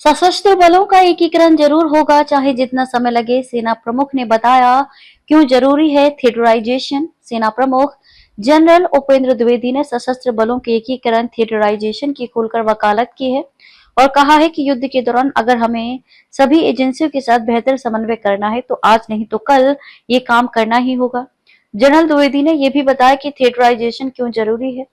सशस्त्र बलों का एकीकरण जरूर होगा, चाहे जितना समय लगे। सेना प्रमुख ने बताया क्यों जरूरी है थिएटराइजेशन। सेना प्रमुख जनरल उपेंद्र द्विवेदी ने सशस्त्र बलों के एकीकरण थिएटराइजेशन की खुलकर वकालत की है और कहा है कि युद्ध के दौरान अगर हमें सभी एजेंसियों के साथ बेहतर समन्वय करना है तो आज नहीं तो कल ये काम करना ही होगा। जनरल द्विवेदी ने यह भी बताया कि थिएटराइजेशन क्यों जरूरी है।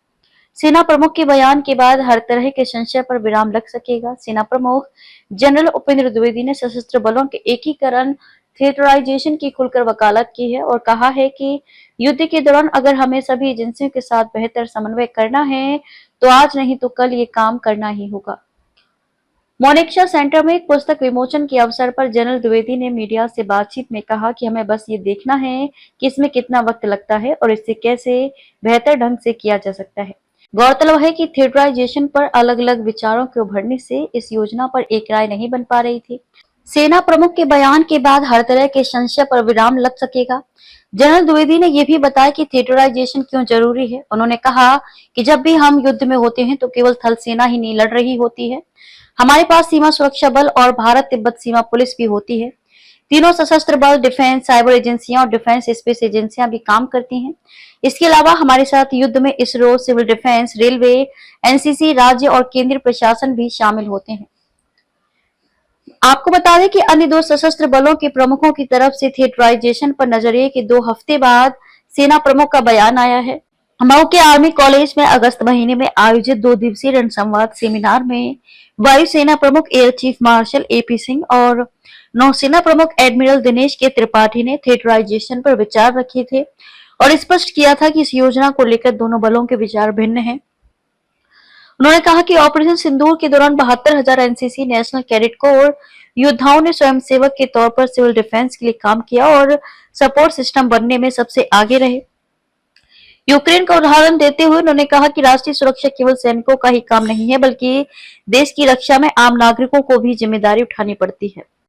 सेना प्रमुख के बयान के बाद हर तरह के संशय पर विराम लग सकेगा। सेना प्रमुख जनरल उपेंद्र द्विवेदी ने सशस्त्र बलों के एकीकरण थिएटराइजेशन की खुलकर वकालत की है और कहा है कि युद्ध के दौरान अगर हमें सभी एजेंसियों के साथ बेहतर समन्वय करना है तो आज नहीं तो कल ये काम करना ही होगा। मोनेक्शा सेंटर में एक पुस्तक विमोचन के अवसर पर जनरल द्विवेदी ने मीडिया से बातचीत में कहा कि हमें बस ये देखना है कि इसमें कितना वक्त लगता है और इसे कैसे बेहतर ढंग से किया जा सकता है। गौरतलब है कि थिएटराइजेशन पर अलग अलग विचारों के उभरने से इस योजना पर एक राय नहीं बन पा रही थी। सेना प्रमुख के बयान के बाद हर तरह के संशय पर विराम लग सकेगा। जनरल द्विवेदी ने यह भी बताया कि थिएटराइजेशन क्यों जरूरी है। उन्होंने कहा कि जब भी हम युद्ध में होते हैं तो केवल थल सेना ही नहीं लड़ रही होती है, हमारे पास सीमा सुरक्षा बल और भारत तिब्बत सीमा पुलिस भी होती है। तीनों सशस्त्र बल, डिफेंस, साइबर एजेंसियां और डिफेंस स्पेस एजेंसियां भी काम करती हैं। इसके अलावा हमारे साथ युद्ध में ISRO, civil defence, railway, NCC, राज्य और केंद्रीय प्रशासन भी शामिल होते हैं। आपको बता दें कि अन्य दो सशस्त्र बलों के प्रमुखों की तरफ से थिएटराइजेशन पर नजरिए के 2 हफ्ते बाद सेना प्रमुख का बयान आया है। मऊ के आर्मी कॉलेज में अगस्त महीने में आयोजित 2 दिवसीय रणसंवाद सेमिनार में वायुसेना प्रमुख air chief marshal AP Singh और नौसेना प्रमुख एडमिरल दिनेश के त्रिपाठी ने थिएटराइजेशन पर विचार रखे थे और स्पष्ट किया था कि इस योजना को लेकर दोनों बलों के विचार भिन्न हैं। उन्होंने कहा कि ऑपरेशन सिंदूर के दौरान 72,000 एनसीसी नेशनल कैडेट कोर योद्धाओं ने स्वयंसेवक के तौर पर सिविल डिफेंस के लिए काम किया और सपोर्ट सिस्टम बनने में सबसे आगे रहे। यूक्रेन का उदाहरण देते हुए उन्होंने कहा कि राष्ट्रीय सुरक्षा केवल सैनिकों का ही काम नहीं है, बल्कि देश की रक्षा में आम नागरिकों को भी जिम्मेदारी उठानी पड़ती है।